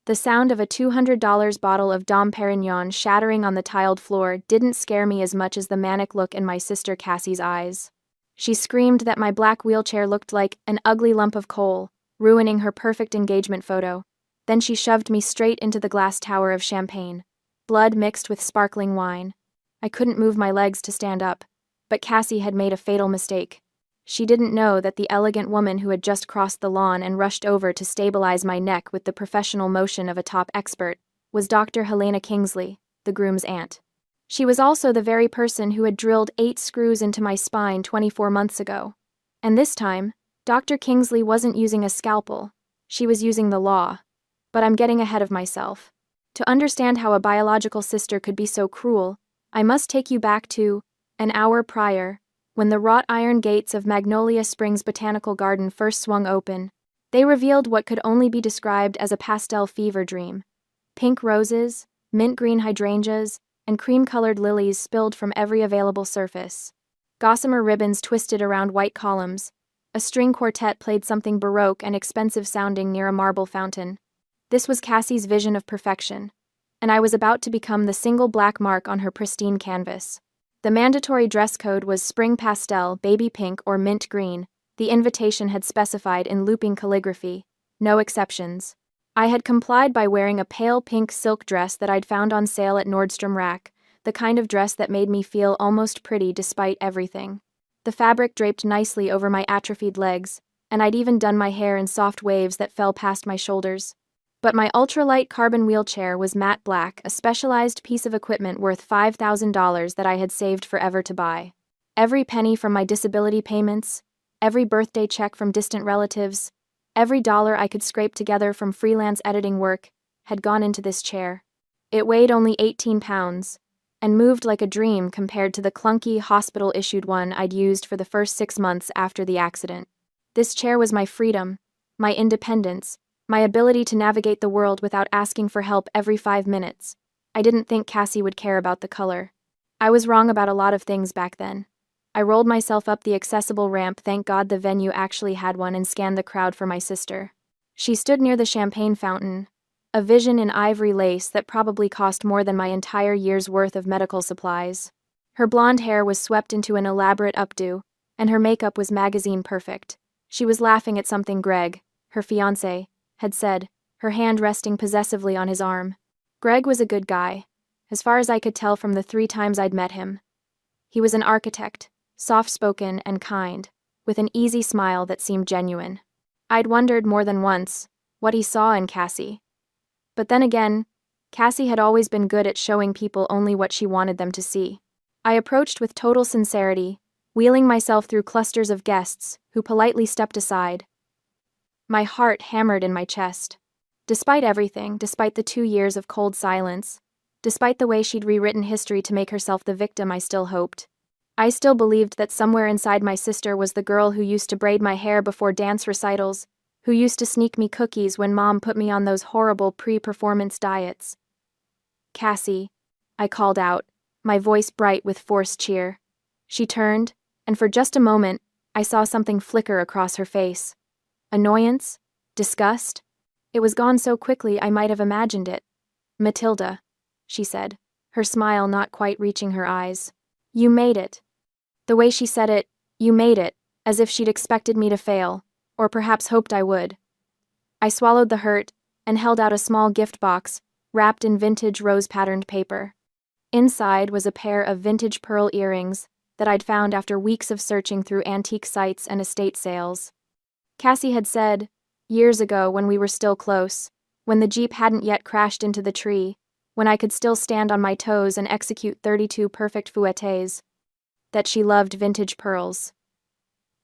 The sound of a $200 bottle of Dom Perignon shattering on the tiled floor didn't scare me as much as the manic look in my sister Cassie's eyes. She screamed that my black wheelchair looked like an ugly lump of coal, ruining her perfect engagement photo. Then she shoved me straight into the glass tower of champagne, blood mixed with sparkling wine. I couldn't move my legs to stand up, but Cassie had made a fatal mistake. She didn't know that the elegant woman who had just crossed the lawn and rushed over to stabilize my neck with the professional motion of a top expert was Dr. Helena Kingsley, the groom's aunt. She was also the very person who had drilled 8 screws into my spine 24 months ago. And this time, Dr. Kingsley wasn't using a scalpel, she was using the law. But I'm getting ahead of myself. To understand how a biological sister could be so cruel, I must take you back to an hour prior, when the wrought iron gates of Magnolia Springs Botanical Garden first swung open. They revealed what could only be described as a pastel fever dream. Pink roses, mint green hydrangeas, and cream-colored lilies spilled from every available surface. Gossamer ribbons twisted around white columns. A string quartet played something baroque and expensive-sounding near a marble fountain. This was Cassie's vision of perfection, and I was about to become the single black mark on her pristine canvas. The mandatory dress code was spring pastel, baby pink, or mint green. The invitation had specified in looping calligraphy, no exceptions. I had complied by wearing a pale pink silk dress that I'd found on sale at Nordstrom Rack, the kind of dress that made me feel almost pretty despite everything. The fabric draped nicely over my atrophied legs, and I'd even done my hair in soft waves that fell past my shoulders. But my ultralight carbon wheelchair was matte black, a specialized piece of equipment worth $5,000 that I had saved forever to buy. Every penny from my disability payments, every birthday check from distant relatives, every dollar I could scrape together from freelance editing work had gone into this chair. It weighed only 18 pounds, and moved like a dream compared to the clunky, hospital-issued one I'd used for the first 6 months after the accident. This chair was my freedom, my independence, my ability to navigate the world without asking for help every 5 minutes. I didn't think Cassie would care about the color. I was wrong about a lot of things back then. I rolled myself up the accessible ramp, thank God the venue actually had one, and scanned the crowd for my sister. She stood near the champagne fountain, a vision in ivory lace that probably cost more than my entire year's worth of medical supplies. Her blonde hair was swept into an elaborate updo, and her makeup was magazine perfect. She was laughing at something Greg, her fiancé, had said, her hand resting possessively on his arm. Greg was a good guy, as far as I could tell from the 3 times I'd met him. He was an architect, soft-spoken and kind, with an easy smile that seemed genuine. I'd wondered more than once what he saw in Cassie. But then again, Cassie had always been good at showing people only what she wanted them to see. I approached with total sincerity, wheeling myself through clusters of guests who politely stepped aside. My heart hammered in my chest. Despite everything, despite the 2 years of cold silence, despite the way she'd rewritten history to make herself the victim I still hoped, I still believed that somewhere inside my sister was the girl who used to braid my hair before dance recitals, who used to sneak me cookies when Mom put me on those horrible pre-performance diets. Cassie, I called out, my voice bright with forced cheer. She turned, and for just a moment, I saw something flicker across her face. Annoyance? Disgust? It was gone so quickly I might have imagined it. Matilda, she said, her smile not quite reaching her eyes. You made it. The way she said it, you made it, as if she'd expected me to fail, or perhaps hoped I would. I swallowed the hurt and held out a small gift box, wrapped in vintage rose-patterned paper. Inside was a pair of vintage pearl earrings that I'd found after weeks of searching through antique sites and estate sales. Cassie had said, years ago when we were still close, when the Jeep hadn't yet crashed into the tree, when I could still stand on my toes and execute 32 perfect fouettes, that she loved vintage pearls.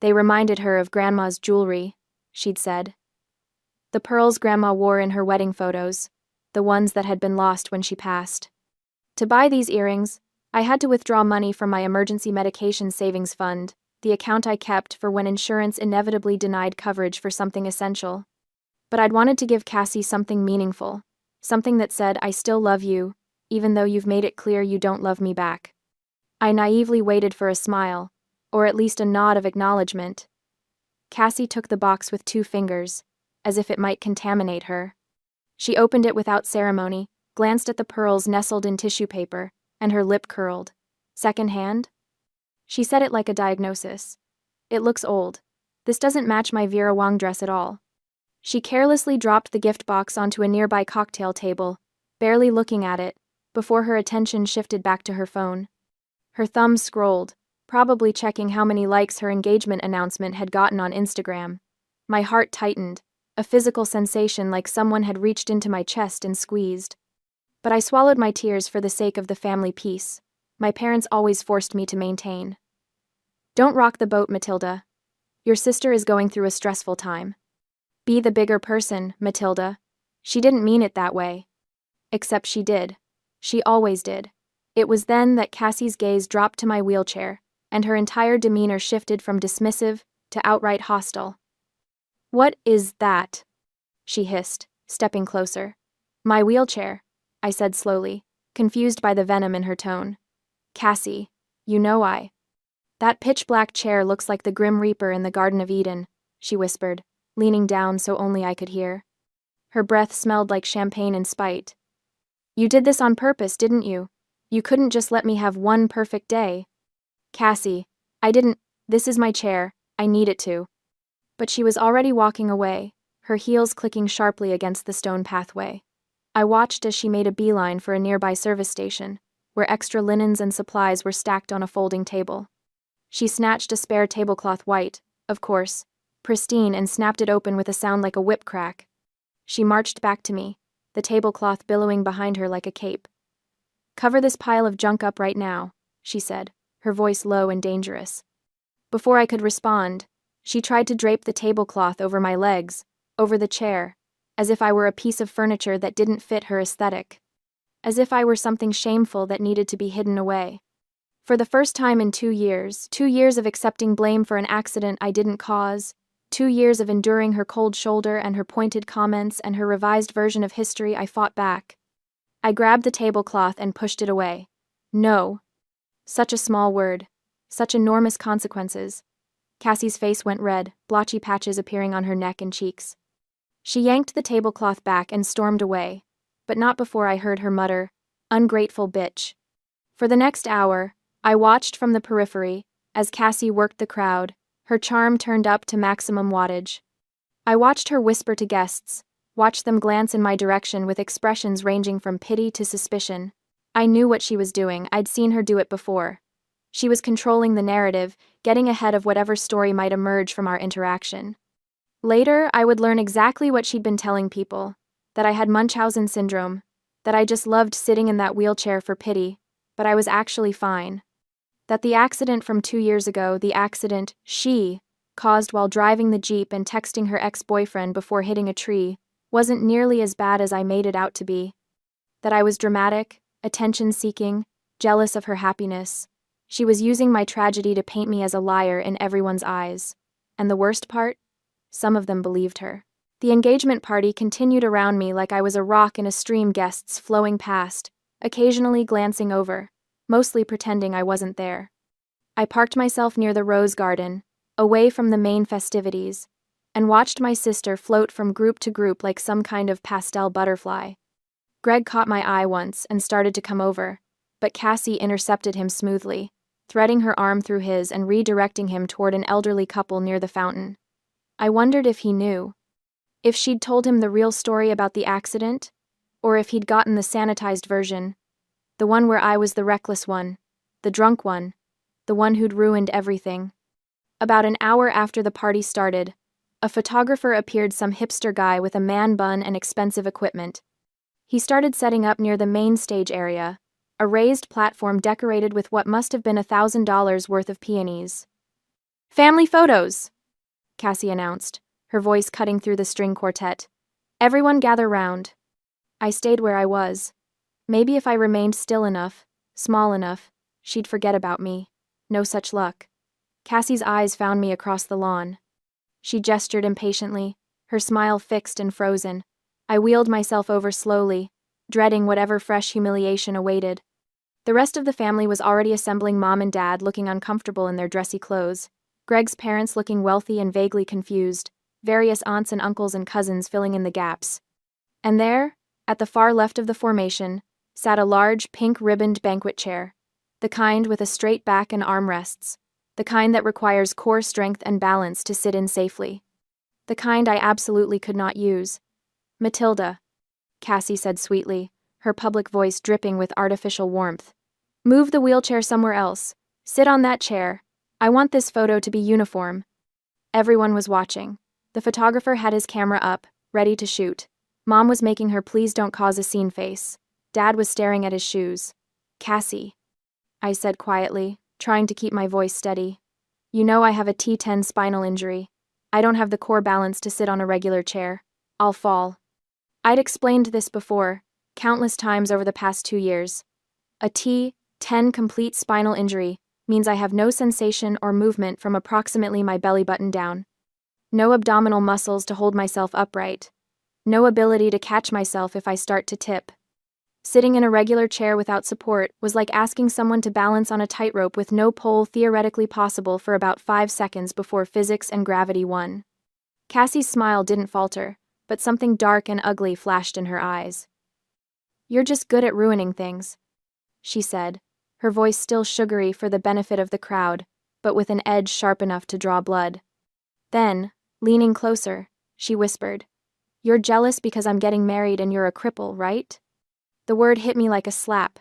They reminded her of Grandma's jewelry, she'd said. The pearls Grandma wore in her wedding photos, the ones that had been lost when she passed. To buy these earrings, I had to withdraw money from my emergency medication savings fund, the account I kept for when insurance inevitably denied coverage for something essential. But I'd wanted to give Cassie something meaningful, something that said, I still love you, even though you've made it clear you don't love me back. I naively waited for a smile, or at least a nod of acknowledgement. Cassie took the box with 2 fingers, as if it might contaminate her. She opened it without ceremony, glanced at the pearls nestled in tissue paper, and her lip curled. Second hand? She said it like a diagnosis. It looks old. This doesn't match my Vera Wang dress at all. She carelessly dropped the gift box onto a nearby cocktail table, barely looking at it, before her attention shifted back to her phone. Her thumb scrolled, probably checking how many likes her engagement announcement had gotten on Instagram. My heart tightened, a physical sensation like someone had reached into my chest and squeezed. But I swallowed my tears for the sake of the family peace. My parents always forced me to maintain. Don't rock the boat, Matilda. Your sister is going through a stressful time. Be the bigger person, Matilda. She didn't mean it that way. Except she did. She always did. It was then that Cassie's gaze dropped to my wheelchair, and her entire demeanor shifted from dismissive to outright hostile. What is that? She hissed, stepping closer. My wheelchair, I said slowly, confused by the venom in her tone. Cassie, you know That pitch-black chair looks like the Grim Reaper in the Garden of Eden, she whispered, leaning down so only I could hear. Her breath smelled like champagne and spite. You did this on purpose, didn't you? You couldn't just let me have one perfect day. Cassie, I didn't. This is my chair. I need it to. But she was already walking away, her heels clicking sharply against the stone pathway. I watched as she made a beeline for a nearby service station, where extra linens and supplies were stacked on a folding table. She snatched a spare tablecloth white, of course, pristine, and snapped it open with a sound like a whip crack. She marched back to me, the tablecloth billowing behind her like a cape. Cover this pile of junk up right now, she said, her voice low and dangerous. Before I could respond, she tried to drape the tablecloth over my legs, over the chair, as if I were a piece of furniture that didn't fit her aesthetic. As if I were something shameful that needed to be hidden away. For the first time in 2 years, 2 years of accepting blame for an accident I didn't cause, 2 years of enduring her cold shoulder and her pointed comments and her revised version of history, I fought back. I grabbed the tablecloth and pushed it away. No. Such a small word. Such enormous consequences. Cassie's face went red, blotchy patches appearing on her neck and cheeks. She yanked the tablecloth back and stormed away, but not before I heard her mutter, "Ungrateful bitch." For the next hour, I watched from the periphery, as Cassie worked the crowd, her charm turned up to maximum wattage. I watched her whisper to guests, watched them glance in my direction with expressions ranging from pity to suspicion. I knew what she was doing, I'd seen her do it before. She was controlling the narrative, getting ahead of whatever story might emerge from our interaction. Later, I would learn exactly what she'd been telling people, that I had Munchausen syndrome, that I just loved sitting in that wheelchair for pity, but I was actually fine. That the accident from 2 years ago, the accident she caused while driving the Jeep and texting her ex-boyfriend before hitting a tree, wasn't nearly as bad as I made it out to be. That I was dramatic, attention-seeking, jealous of her happiness. She was using my tragedy to paint me as a liar in everyone's eyes. And the worst part? Some of them believed her. The engagement party continued around me like I was a rock in a stream, guests flowing past, occasionally glancing over, mostly pretending I wasn't there. I parked myself near the rose garden, away from the main festivities, and watched my sister float from group to group like some kind of pastel butterfly. Greg caught my eye once and started to come over, but Cassie intercepted him smoothly, threading her arm through his and redirecting him toward an elderly couple near the fountain. I wondered if he knew. If she'd told him the real story about the accident, or if he'd gotten the sanitized version, the one where I was the reckless one, the drunk one, the one who'd ruined everything. About an hour after the party started, a photographer appeared, some hipster guy with a man bun and expensive equipment. He started setting up near the main stage area, a raised platform decorated with what must have been $1,000 worth of peonies. "Family photos," Cassie announced, her voice cutting through the string quartet. "Everyone gather round." I stayed where I was. Maybe if I remained still enough, small enough, she'd forget about me. No such luck. Cassie's eyes found me across the lawn. She gestured impatiently, her smile fixed and frozen. I wheeled myself over slowly, dreading whatever fresh humiliation awaited. The rest of the family was already assembling, mom and dad looking uncomfortable in their dressy clothes, Greg's parents looking wealthy and vaguely confused, various aunts and uncles and cousins filling in the gaps. And there, at the far left of the formation, sat a large, pink-ribboned banquet chair, the kind with a straight back and armrests, the kind that requires core strength and balance to sit in safely. The kind I absolutely could not use. "Matilda," Cassie said sweetly, her public voice dripping with artificial warmth. "Move the wheelchair somewhere else. Sit on that chair. I want this photo to be uniform." Everyone was watching. The photographer had his camera up, ready to shoot. Mom was making her "please don't cause a scene" face. Dad was staring at his shoes. "Cassie," I said quietly, trying to keep my voice steady. "You know I have a T10 spinal injury. I don't have the core balance to sit on a regular chair. I'll fall." I'd explained this before, countless times over the past 2 years. A T10 complete spinal injury means I have no sensation or movement from approximately my belly button down. No abdominal muscles to hold myself upright. No ability to catch myself if I start to tip. Sitting in a regular chair without support was like asking someone to balance on a tightrope with no pole theoretically possible for about 5 seconds before physics and gravity won. Cassie's smile didn't falter, but something dark and ugly flashed in her eyes. "You're just good at ruining things," she said, her voice still sugary for the benefit of the crowd, but with an edge sharp enough to draw blood. Then, leaning closer, she whispered, "You're jealous because I'm getting married and you're a cripple, right?" The word hit me like a slap,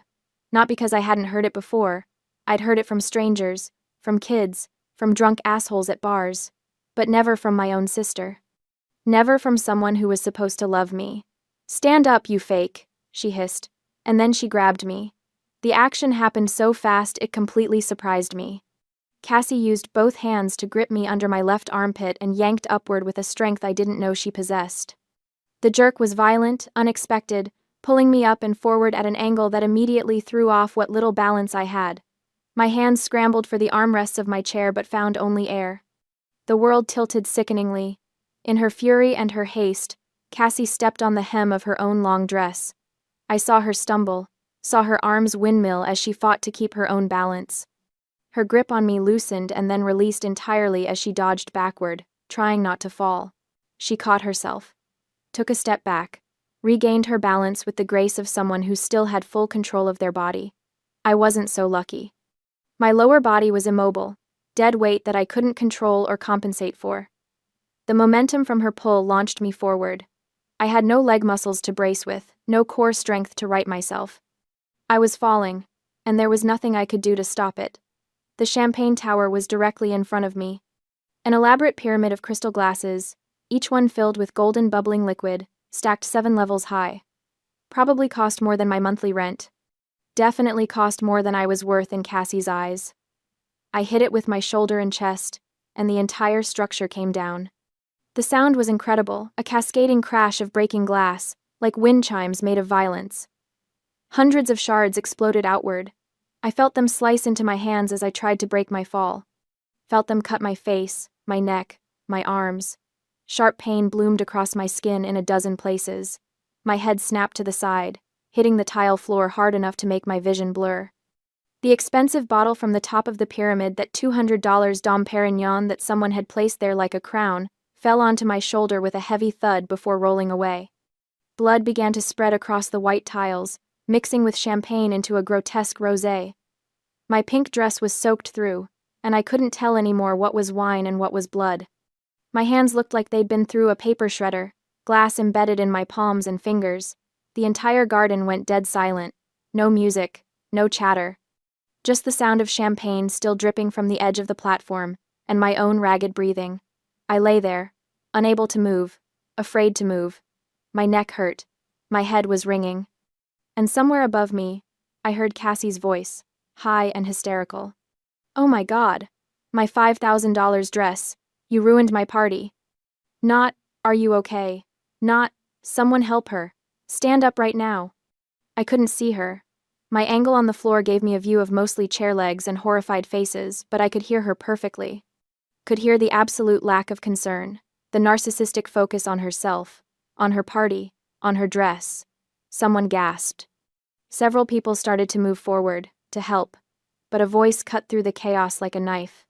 not because I hadn't heard it before. I'd heard it from strangers, from kids, from drunk assholes at bars, but never from my own sister. Never from someone who was supposed to love me. "Stand up, you fake," she hissed, and then she grabbed me. The action happened so fast it completely surprised me. Cassie used both hands to grip me under my left armpit and yanked upward with a strength I didn't know she possessed. The jerk was violent, unexpected, pulling me up and forward at an angle that immediately threw off what little balance I had. My hands scrambled for the armrests of my chair but found only air. The world tilted sickeningly. In her fury and her haste, Cassie stepped on the hem of her own long dress. I saw her stumble, saw her arms windmill as she fought to keep her own balance. Her grip on me loosened and then released entirely as she dodged backward, trying not to fall. She caught herself, took a step back, regained her balance with the grace of someone who still had full control of their body. I wasn't so lucky. My lower body was immobile, dead weight that I couldn't control or compensate for. The momentum from her pull launched me forward. I had no leg muscles to brace with, no core strength to right myself. I was falling, and there was nothing I could do to stop it. The champagne tower was directly in front of me. An elaborate pyramid of crystal glasses, each one filled with golden bubbling liquid, stacked 7 levels high. Probably cost more than my monthly rent. Definitely cost more than I was worth in Cassie's eyes. I hit it with my shoulder and chest, and the entire structure came down. The sound was incredible, a cascading crash of breaking glass, like wind chimes made of violence. Hundreds of shards exploded outward. I felt them slice into my hands as I tried to break my fall. Felt them cut my face, my neck, my arms. Sharp pain bloomed across my skin in a dozen places. My head snapped to the side, hitting the tile floor hard enough to make my vision blur. The expensive bottle from the top of the pyramid, that $200 Dom Perignon that someone had placed there like a crown, fell onto my shoulder with a heavy thud before rolling away. Blood began to spread across the white tiles, mixing with champagne into a grotesque rosé. My pink dress was soaked through, and I couldn't tell anymore what was wine and what was blood. My hands looked like they'd been through a paper shredder, glass embedded in my palms and fingers. The entire garden went dead silent. No music, no chatter. Just the sound of champagne still dripping from the edge of the platform, and my own ragged breathing. I lay there, unable to move, afraid to move. My neck hurt. My head was ringing. And somewhere above me, I heard Cassie's voice, high and hysterical. "Oh my God! My $5,000 dress. You ruined my party." Not, "Are you okay?" Not, "Someone help her. Stand up right now." I couldn't see her. My angle on the floor gave me a view of mostly chair legs and horrified faces, but I could hear her perfectly. Could hear the absolute lack of concern, the narcissistic focus on herself, on her party, on her dress. Someone gasped. Several people started to move forward, to help, but a voice cut through the chaos like a knife.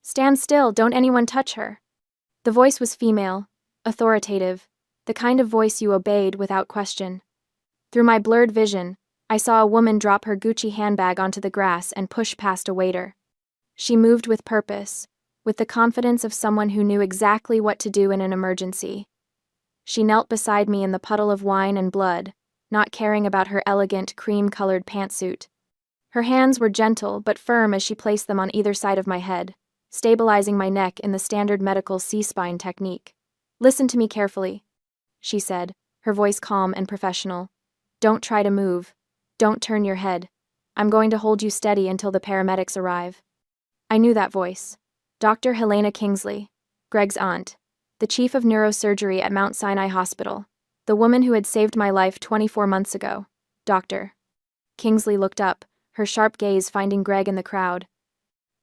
"Stand still, don't anyone touch her." The voice was female, authoritative, The kind of voice you obeyed without question. Through my blurred vision, I saw a woman drop her Gucci handbag onto the grass and push past a waiter. She moved with purpose, with the confidence of someone who knew exactly what to do in an emergency. She knelt beside me in the puddle of wine and blood, not caring about her elegant cream-colored pantsuit. Her hands were gentle but firm as she placed them on either side of my head, stabilizing my neck in the standard medical C-spine technique. "Listen to me carefully," she said, her voice calm and professional. "Don't try to move. Don't turn your head. I'm going to hold you steady until the paramedics arrive." I knew that voice. Dr. Helena Kingsley, Greg's aunt, the chief of neurosurgery at Mount Sinai Hospital, the woman who had saved my life 24 months ago. Dr. Kingsley looked up, her sharp gaze finding Greg in the crowd.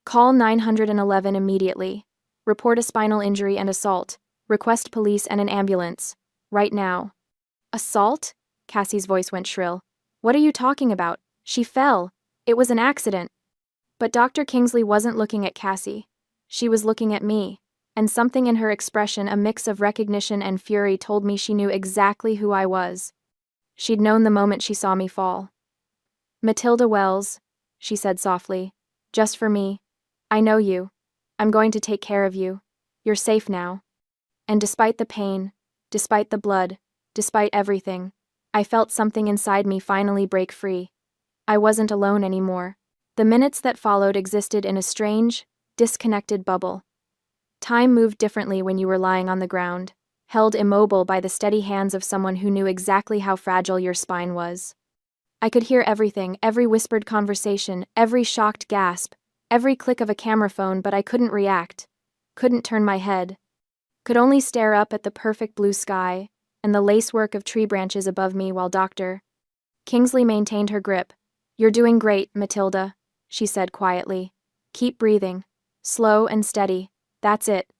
"Call 911 immediately. Report a spinal injury and assault. Request police and an ambulance. Right now." "Assault?" Cassie's voice went shrill. "What are you talking about? She fell. It was an accident." But Dr. Kingsley wasn't looking at Cassie. She was looking at me, and something in her expression, a mix of recognition and fury, told me she knew exactly who I was. She'd known the moment she saw me fall. "Matilda Wells," she said softly, "just for me. I know you. I'm going to take care of you. You're safe now." And despite the pain, despite the blood, despite everything, I felt something inside me finally break free. I wasn't alone anymore. The minutes that followed existed in a strange, disconnected bubble. Time moved differently when you were lying on the ground, held immobile by the steady hands of someone who knew exactly how fragile your spine was. I could hear everything, every whispered conversation, every shocked gasp, every click of a camera phone, but I couldn't react, couldn't turn my head, could only stare up at the perfect blue sky and the lacework of tree branches above me while Dr. Kingsley maintained her grip. "You're doing great, Matilda," she said quietly. "Keep breathing. Slow and steady. That's it."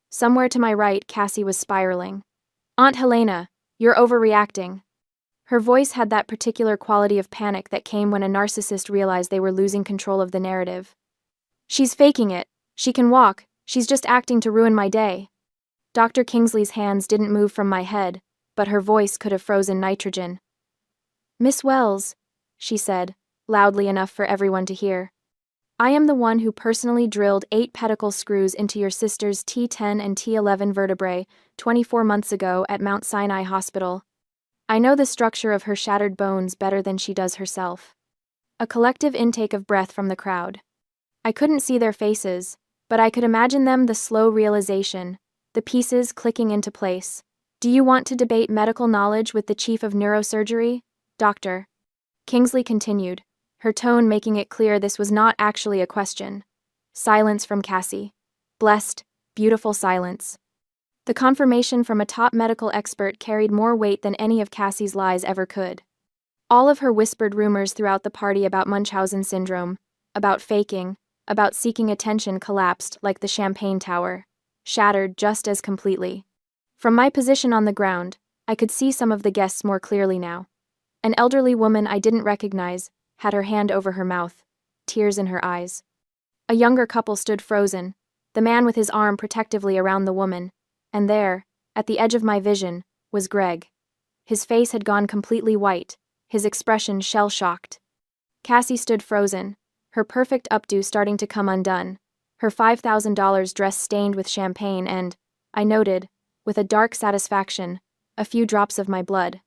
Somewhere to my right, Cassie was spiraling. "Aunt Helena, you're overreacting." Her voice had that particular quality of panic that came when a narcissist realized they were losing control of the narrative. "She's faking it. She can walk. She's just acting to ruin my day." Dr. Kingsley's hands didn't move from my head, but her voice could have frozen nitrogen. "Miss Wells," she said, loudly enough for everyone to hear. "I am the one who personally drilled 8 pedicle screws into your sister's T10 and T11 vertebrae 24 months ago at Mount Sinai Hospital. I know the structure of her shattered bones better than she does herself." A collective intake of breath from the crowd. I couldn't see their faces, but I could imagine them, the slow realization, the pieces clicking into place. "Do you want to debate medical knowledge with the chief of neurosurgery, Dr. Kingsley continued, her tone making it clear this was not actually a question. Silence from Cassie. Blessed, beautiful silence. The confirmation from a top medical expert carried more weight than any of Cassie's lies ever could. All of her whispered rumors throughout the party about Munchausen syndrome, about faking, about seeking attention collapsed like the champagne tower, shattered just as completely. From my position on the ground, I could see some of the guests more clearly now. An elderly woman I didn't recognize had her hand over her mouth, tears in her eyes. A younger couple stood frozen, the man with his arm protectively around the woman, and there, at the edge of my vision, was Greg. His face had gone completely white, his expression shell-shocked. Cassie stood frozen, her perfect updo starting to come undone, her $5,000 dress stained with champagne and, I noted, with a dark satisfaction, a few drops of my blood.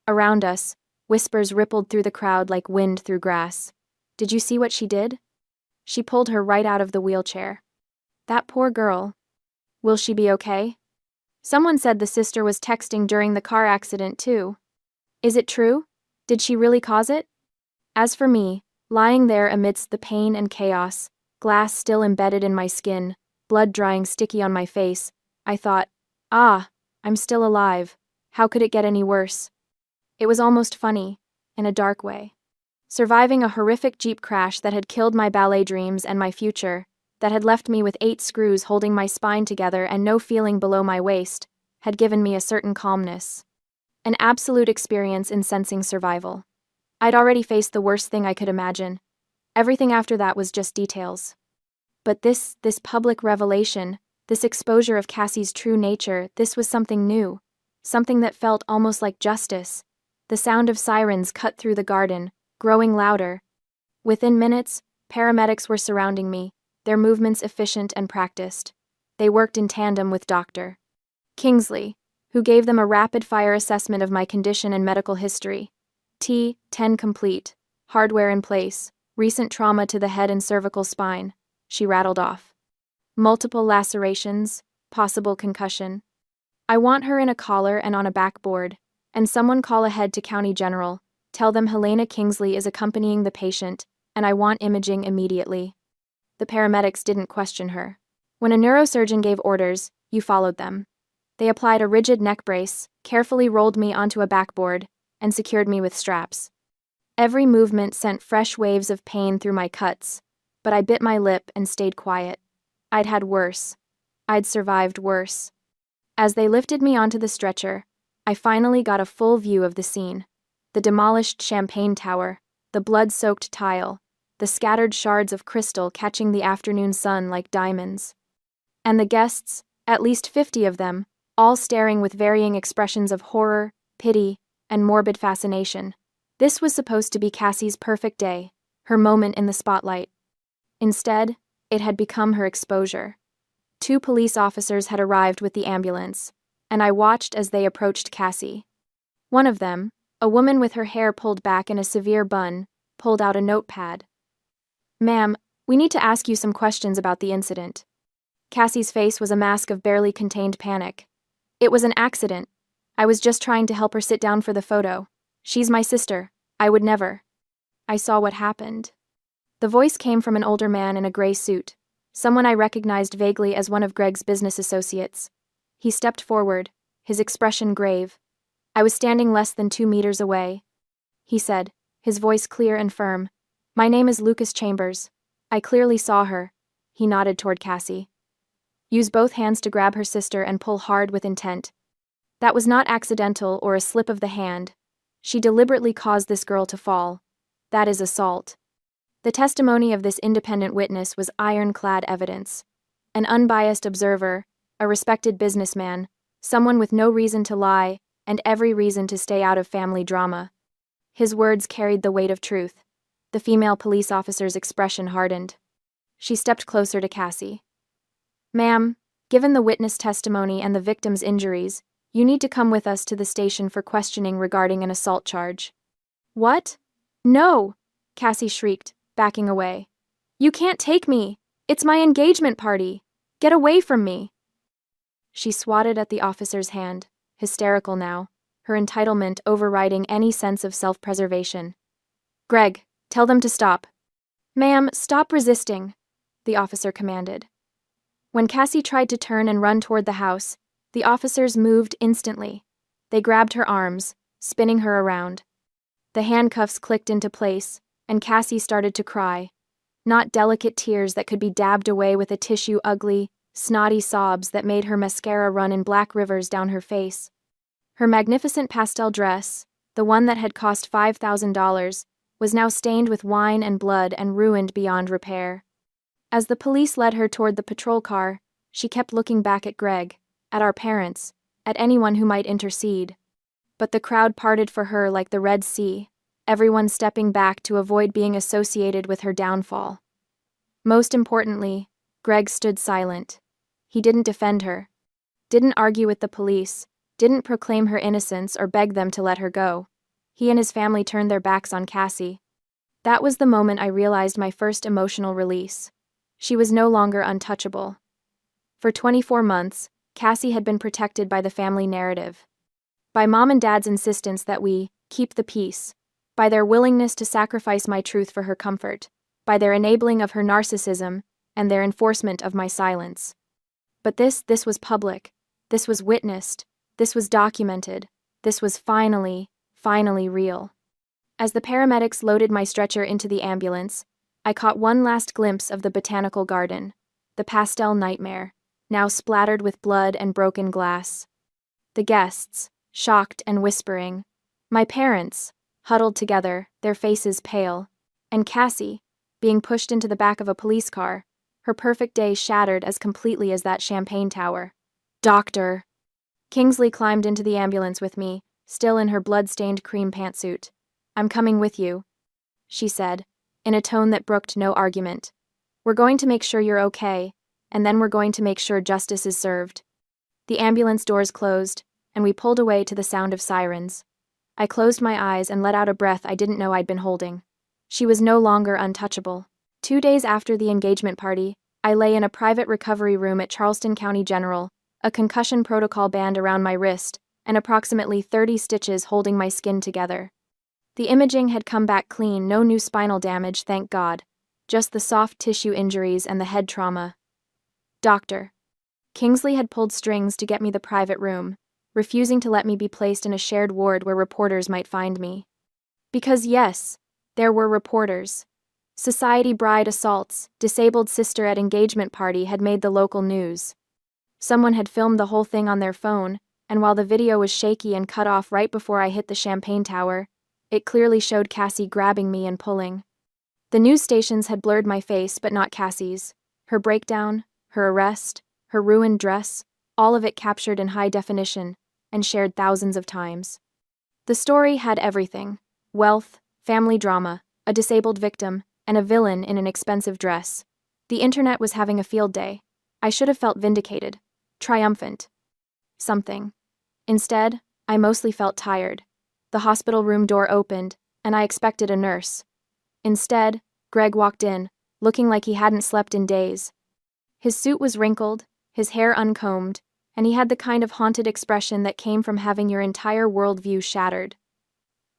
Around us, whispers rippled through the crowd like wind through grass. "Did you see what she did? She pulled her right out of the wheelchair. That poor girl. Will she be okay? Someone said the sister was texting during the car accident too. Is it true? Did she really cause it?" As for me, lying there amidst the pain and chaos, glass still embedded in my skin, blood drying sticky on my face, I thought, I'm still alive. How could it get any worse? It was almost funny, in a dark way. Surviving a horrific Jeep crash that had killed my ballet dreams and my future, that had left me with 8 screws holding my spine together and no feeling below my waist, had given me a certain calmness. An absolute experience in sensing survival. I'd already faced the worst thing I could imagine. Everything after that was just details. But this public revelation, this exposure of Cassie's true nature, this was something new. something that felt almost like justice. The sound of sirens cut through the garden, growing louder. Within minutes, paramedics were surrounding me, their movements efficient and practiced. They worked in tandem with Dr. Kingsley, who gave them a rapid-fire assessment of my condition and medical history. T10 complete, hardware in place, recent trauma to the head and cervical spine, she rattled off. Multiple lacerations, possible concussion. I want her in a collar and on a backboard, and someone call ahead to County General, tell them Helena Kingsley is accompanying the patient, and I want imaging immediately. The paramedics didn't question her. When a neurosurgeon gave orders, you followed them. They applied a rigid neck brace, carefully rolled me onto a backboard, and secured me with straps. Every movement sent fresh waves of pain through my cuts, but I bit my lip and stayed quiet. I'd had worse. I'd survived worse. As they lifted me onto the stretcher, I finally got a full view of the scene. The demolished champagne tower, the blood-soaked tile, the scattered shards of crystal catching the afternoon sun like diamonds. And the guests, at least 50 of them, all staring with varying expressions of horror, pity, and morbid fascination. This was supposed to be Cassie's perfect day, her moment in the spotlight. Instead, it had become her exposure. 2 police officers had arrived with the ambulance, and I watched as they approached Cassie. One of them, a woman with her hair pulled back in a severe bun, pulled out a notepad. "Ma'am, we need to ask you some questions about the incident." Cassie's face was a mask of barely contained panic. "It was an accident. I was just trying to help her sit down for the photo. She's my sister. I would never." I saw what happened. The voice came from an older man in a gray suit, someone I recognized vaguely as one of Greg's business associates. He stepped forward, his expression grave. I was standing less than 2 meters away. He said, his voice clear and firm, "My name is Lucas Chambers. I clearly saw her." He nodded toward Cassie. "Use both hands to grab her sister and pull hard with intent. That was not accidental or a slip of the hand. She deliberately caused this girl to fall. That is assault." The testimony of this independent witness was ironclad evidence. An unbiased observer, a respected businessman, someone with no reason to lie and every reason to stay out of family drama. His words carried the weight of truth. The female police officer's expression hardened. She stepped closer to Cassie. "Ma'am, given the witness testimony and the victim's injuries, you need to come with us to the station for questioning regarding an assault charge." "What? No!" Cassie shrieked, backing away. "You can't take me! It's my engagement party! Get away from me!" She swatted at the officer's hand, hysterical now, her entitlement overriding any sense of self-preservation. "Greg, tell them to stop." "Ma'am, stop resisting," the officer commanded. When Cassie tried to turn and run toward the house, the officers moved instantly. They grabbed her arms, spinning her around. The handcuffs clicked into place, and Cassie started to cry. Not delicate tears that could be dabbed away with a tissue, ugly, snotty sobs that made her mascara run in black rivers down her face. Her magnificent pastel dress, the one that had cost $5,000, was now stained with wine and blood and ruined beyond repair. As the police led her toward the patrol car, she kept looking back at Greg, at our parents, at anyone who might intercede. But the crowd parted for her like the Red Sea, everyone stepping back to avoid being associated with her downfall. Most importantly, Greg stood silent. He didn't defend her, didn't argue with the police, didn't proclaim her innocence or beg them to let her go. He and his family turned their backs on Cassie. That was the moment I realized my first emotional release. She was no longer untouchable. For 24 months, Cassie had been protected by the family narrative. By Mom and Dad's insistence that we keep the peace. By their willingness to sacrifice my truth for her comfort. By their enabling of her narcissism and their enforcement of my silence. But this was public. This was witnessed. This was documented. This was finally real. As the paramedics loaded my stretcher into the ambulance, I caught one last glimpse of the botanical garden, the pastel nightmare, now splattered with blood and broken glass. The guests, shocked and whispering. My parents, huddled together, their faces pale. And Cassie, being pushed into the back of a police car, her perfect day shattered as completely as that champagne tower. "Doctor!" Kingsley climbed into the ambulance with me, still in her blood-stained cream pantsuit. "I'm coming with you," she said, in a tone that brooked no argument. "We're going to make sure you're okay, and then we're going to make sure justice is served." The ambulance doors closed, and we pulled away to the sound of sirens. I closed my eyes and let out a breath I didn't know I'd been holding. She was no longer untouchable. 2 days after the engagement party, I lay in a private recovery room at Charleston County General, a concussion protocol band around my wrist, and approximately 30 stitches holding my skin together. The imaging had come back clean, no new spinal damage, thank God. Just the soft tissue injuries and the head trauma. Doctor. Kingsley had pulled strings to get me the private room, refusing to let me be placed in a shared ward where reporters might find me. Because yes, there were reporters. Society bride assaults, disabled sister at engagement party had made the local news. Someone had filmed the whole thing on their phone, and while the video was shaky and cut off right before I hit the champagne tower, it clearly showed Cassie grabbing me and pulling. The news stations had blurred my face, but not Cassie's. Her breakdown, her arrest, her ruined dress, all of it captured in high definition and shared thousands of times. The story had everything: wealth, family drama, a disabled victim, and a villain in an expensive dress. The internet was having a field day. I should have felt vindicated, triumphant. Something. Instead, I mostly felt tired. The hospital room door opened, and I expected a nurse. Instead, Greg walked in, looking like he hadn't slept in days. His suit was wrinkled, his hair uncombed, and he had the kind of haunted expression that came from having your entire worldview shattered.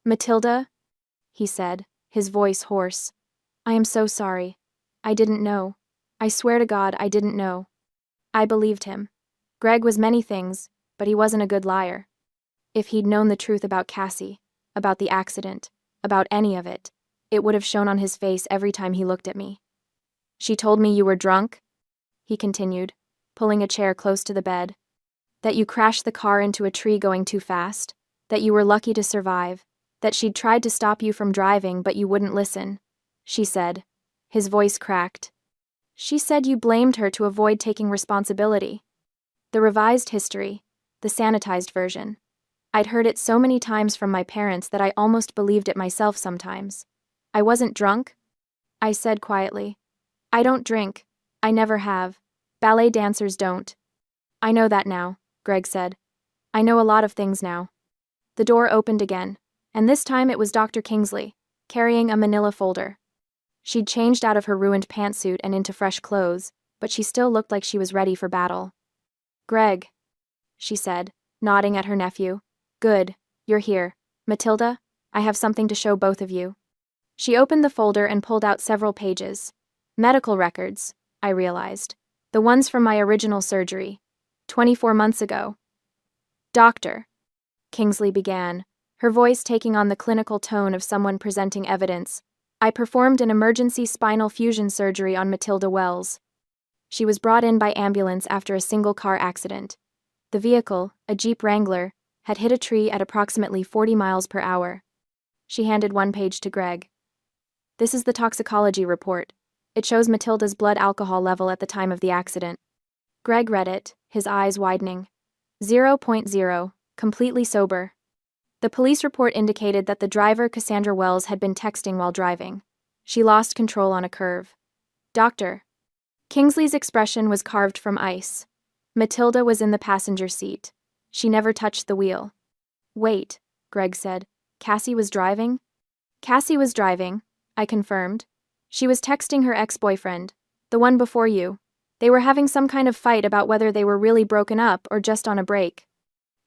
"Matilda," he said, his voice hoarse. "I am so sorry. I didn't know. I swear to God I didn't know." I believed him. Greg was many things, but he wasn't a good liar. If he'd known the truth about Cassie, about the accident, about any of it, it would have shown on his face every time he looked at me. "She told me you were drunk," he continued, pulling a chair close to the bed. "That you crashed the car into a tree going too fast, that you were lucky to survive, that she'd tried to stop you from driving but you wouldn't listen," she said. His voice cracked. "She said you blamed her to avoid taking responsibility." The revised history, the sanitized version. I'd heard it so many times from my parents that I almost believed it myself sometimes. "I wasn't drunk," I said quietly. "I don't drink. I never have. Ballet dancers don't." "I know that now," Greg said. "I know a lot of things now." The door opened again, and this time it was Dr. Kingsley, carrying a manila folder. She'd changed out of her ruined pantsuit and into fresh clothes, but she still looked like she was ready for battle. "Greg," she said, nodding at her nephew. "Good, you're here. Matilda, I have something to show both of you." She opened the folder and pulled out several pages. Medical records, I realized. The ones from my original surgery. 24 months ago. "Doctor," Kingsley began, her voice taking on the clinical tone of someone presenting evidence, "I performed an emergency spinal fusion surgery on Matilda Wells. She was brought in by ambulance after a single-car accident. The vehicle, a Jeep Wrangler, had hit a tree at approximately 40 miles per hour. She handed one page to Greg. "This is the toxicology report. It shows Matilda's blood alcohol level at the time of the accident." Greg read it, his eyes widening. 0.0, completely sober. The police report indicated that the driver, Cassandra Wells, had been texting while driving. She lost control on a curve. "Doctor." Kingsley's expression was carved from ice. Matilda was in the passenger seat. She never touched the wheel. "Wait," Greg said. "Cassie was driving?" "Cassie was driving," I confirmed. "She was texting her ex-boyfriend, the one before you. They were having some kind of fight about whether they were really broken up or just on a break.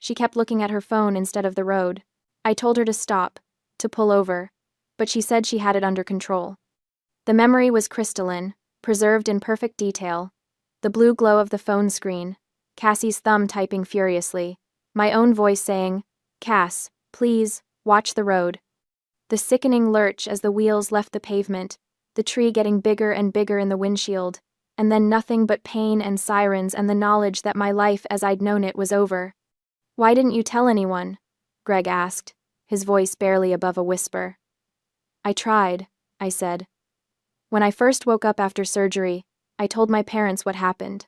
She kept looking at her phone instead of the road. I told her to stop, to pull over, but she said she had it under control." The memory was crystalline, preserved in perfect detail. The blue glow of the phone screen, Cassie's thumb typing furiously, my own voice saying, "Cass, please, watch the road." The sickening lurch as the wheels left the pavement, the tree getting bigger and bigger in the windshield, and then nothing but pain and sirens and the knowledge that my life as I'd known it was over. "Why didn't you tell anyone?" Greg asked, his voice barely above a whisper. "I tried," I said. "When I first woke up after surgery, I told my parents what happened.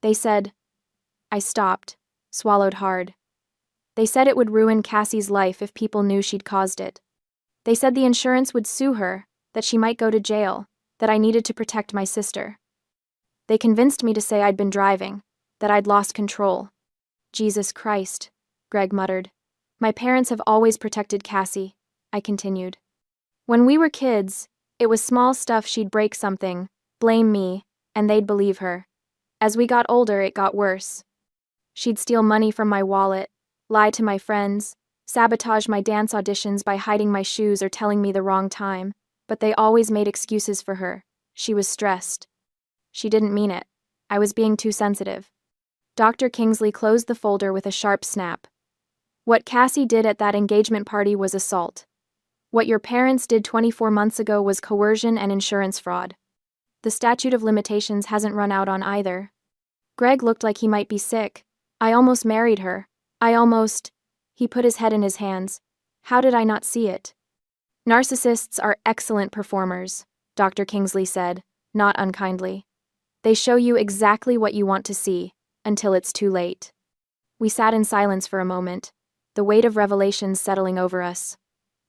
They said..." I stopped. swallowed hard. They said it would ruin Cassie's life if people knew she'd caused it. They said the insurance would sue her, that she might go to jail, that I needed to protect my sister. They convinced me to say I'd been driving, that I'd lost control. Jesus Christ, Greg muttered. My parents have always protected Cassie, I continued. When we were kids, it was small stuff. She'd break something, blame me, and they'd believe her. As we got older, it got worse. She'd steal money from my wallet, lie to my friends, sabotage my dance auditions by hiding my shoes or telling me the wrong time, but they always made excuses for her. She was stressed. She didn't mean it. I was being too sensitive. Dr. Kingsley closed the folder with a sharp snap. What Cassie did at that engagement party was assault. What your parents did 24 months ago was coercion and insurance fraud. The statute of limitations hasn't run out on either. Greg looked like he might be sick. I almost married her. He put his head in his hands. How did I not see it? Narcissists are excellent performers, Dr. Kingsley said, not unkindly. They show you exactly what you want to see, until it's too late. We sat in silence for a moment, the weight of revelations settling over us.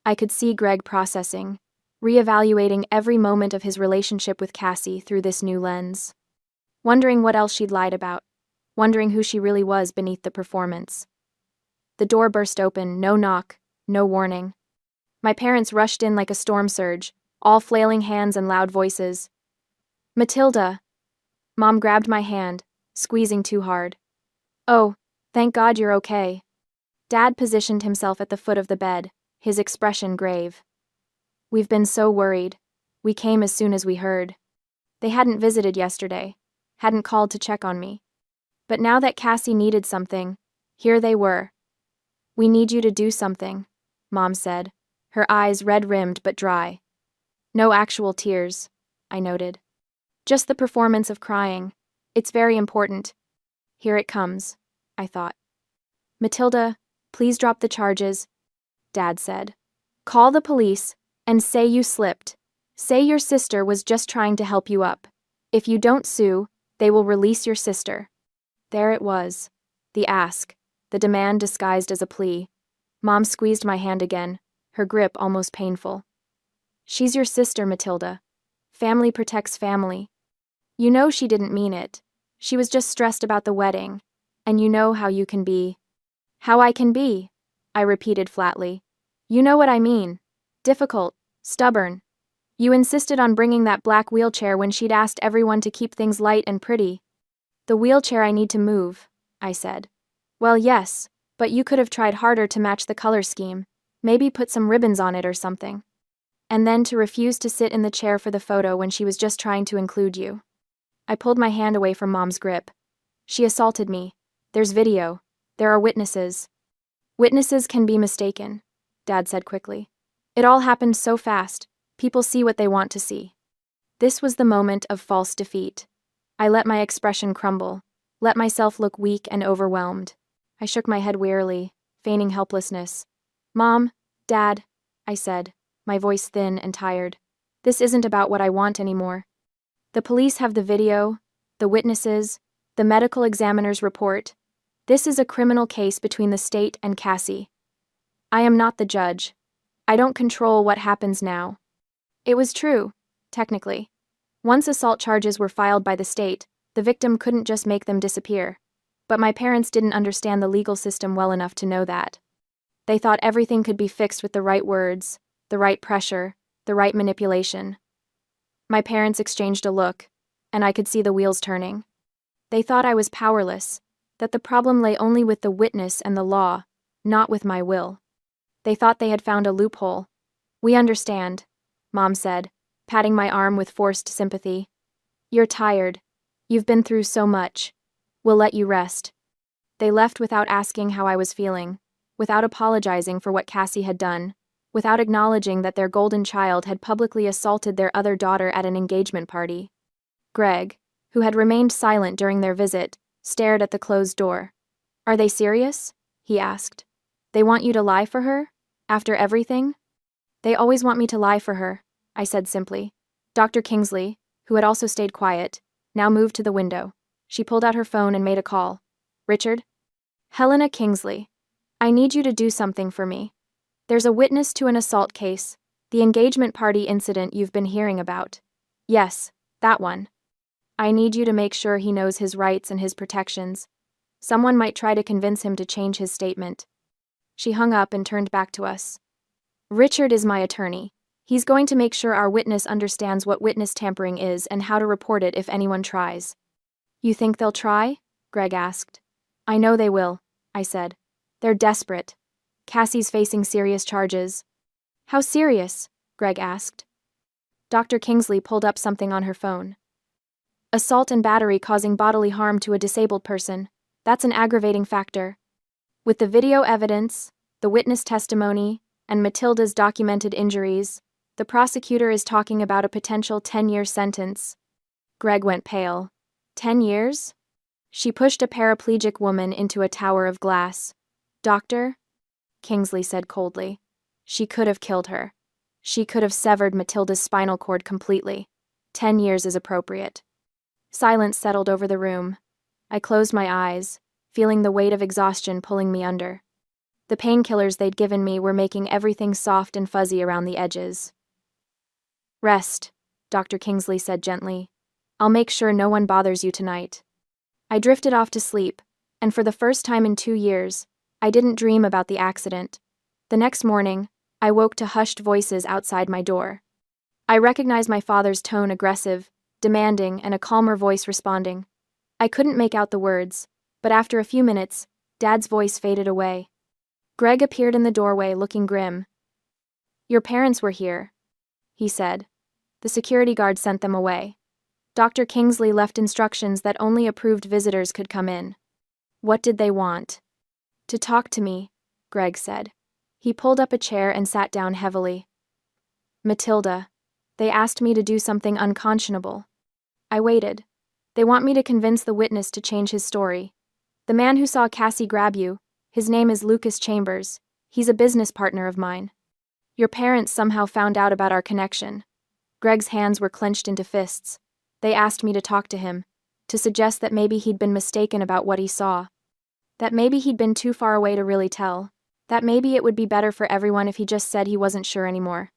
I could see Greg processing, reevaluating every moment of his relationship with Cassie through this new lens. Wondering what else she'd lied about, wondering who she really was beneath the performance. The door burst open, no knock, no warning. My parents rushed in like a storm surge, all flailing hands and loud voices. Matilda! Mom grabbed my hand, squeezing too hard. Oh, thank God you're okay. Dad positioned himself at the foot of the bed, his expression grave. We've been so worried. We came as soon as we heard. They hadn't visited yesterday, hadn't called to check on me. But now that Cassie needed something, here they were. We need you to do something, Mom said, her eyes red-rimmed but dry. No actual tears, I noted. Just the performance of crying. It's very important. Here it comes, I thought. Matilda, please drop the charges, Dad said. Call the police and say you slipped. Say your sister was just trying to help you up. If you don't sue, they will release your sister. There it was. The ask. The demand disguised as a plea. Mom squeezed my hand again, her grip almost painful. She's your sister, Matilda. Family protects family. You know she didn't mean it. She was just stressed about the wedding. And you know how you can be. How I can be, I repeated flatly. You know what I mean. Difficult, stubborn. You insisted on bringing that black wheelchair when she'd asked everyone to keep things light and pretty. The wheelchair I need to move, I said. Well, yes, but you could have tried harder to match the color scheme, maybe put some ribbons on it or something. And then to refuse to sit in the chair for the photo when she was just trying to include you. I pulled my hand away from Mom's grip. She assaulted me. There's video. There are witnesses. Witnesses can be mistaken, Dad said quickly. It all happened so fast. People see what they want to see. This was the moment of false defeat. I let my expression crumble, let myself look weak and overwhelmed. I shook my head wearily, feigning helplessness. Mom, Dad, I said, my voice thin and tired. This isn't about what I want anymore. The police have the video, the witnesses, the medical examiner's report. This is a criminal case between the state and Cassie. I am not the judge. I don't control what happens now. It was true, technically. Once assault charges were filed by the state, the victim couldn't just make them disappear. But my parents didn't understand the legal system well enough to know that. They thought everything could be fixed with the right words, the right pressure, the right manipulation. My parents exchanged a look, and I could see the wheels turning. They thought I was powerless, that the problem lay only with the witness and the law, not with my will. They thought they had found a loophole. We understand, Mom said, patting my arm with forced sympathy. You're tired. You've been through so much. We'll let you rest. They left without asking how I was feeling, without apologizing for what Cassie had done, without acknowledging that their golden child had publicly assaulted their other daughter at an engagement party. Greg, who had remained silent during their visit, stared at the closed door. Are they serious? He asked. They want you to lie for her? After everything? They always want me to lie for her, I said simply. Dr. Kingsley, who had also stayed quiet, now moved to the window. She pulled out her phone and made a call. Richard? Helena Kingsley. I need you to do something for me. There's a witness to an assault case, the engagement party incident you've been hearing about. Yes, that one. I need you to make sure he knows his rights and his protections. Someone might try to convince him to change his statement. She hung up and turned back to us. Richard is my attorney. He's going to make sure our witness understands what witness tampering is and how to report it if anyone tries. You think they'll try? Greg asked. I know they will, I said. They're desperate. Cassie's facing serious charges. How serious? Greg asked. Dr. Kingsley pulled up something on her phone. Assault and battery causing bodily harm to a disabled person. That's an aggravating factor. With the video evidence, the witness testimony, and Matilda's documented injuries, the prosecutor is talking about a potential 10-year sentence. Greg went pale. 10 years? She pushed a paraplegic woman into a tower of glass. Doctor? Kingsley said coldly. She could have killed her. She could have severed Matilda's spinal cord completely. 10 years is appropriate. Silence settled over the room. I closed my eyes, feeling the weight of exhaustion pulling me under. The painkillers they'd given me were making everything soft and fuzzy around the edges. Rest, Dr. Kingsley said gently. I'll make sure no one bothers you tonight. I drifted off to sleep, and for the first time in 2 years, I didn't dream about the accident. The next morning, I woke to hushed voices outside my door. I recognized my father's tone, aggressive, demanding, and a calmer voice responding. I couldn't make out the words, but after a few minutes, Dad's voice faded away. Greg appeared in the doorway looking grim. Your parents were here, he said. The security guard sent them away. Dr. Kingsley left instructions that only approved visitors could come in. What did they want? To talk to me, Greg said. He pulled up a chair and sat down heavily. Matilda, they asked me to do something unconscionable. I waited. They want me to convince the witness to change his story. The man who saw Cassie grab you, his name is Lucas Chambers. He's a business partner of mine. Your parents somehow found out about our connection. Greg's hands were clenched into fists. They asked me to talk to him, to suggest that maybe he'd been mistaken about what he saw. That maybe he'd been too far away to really tell. That maybe it would be better for everyone if he just said he wasn't sure anymore.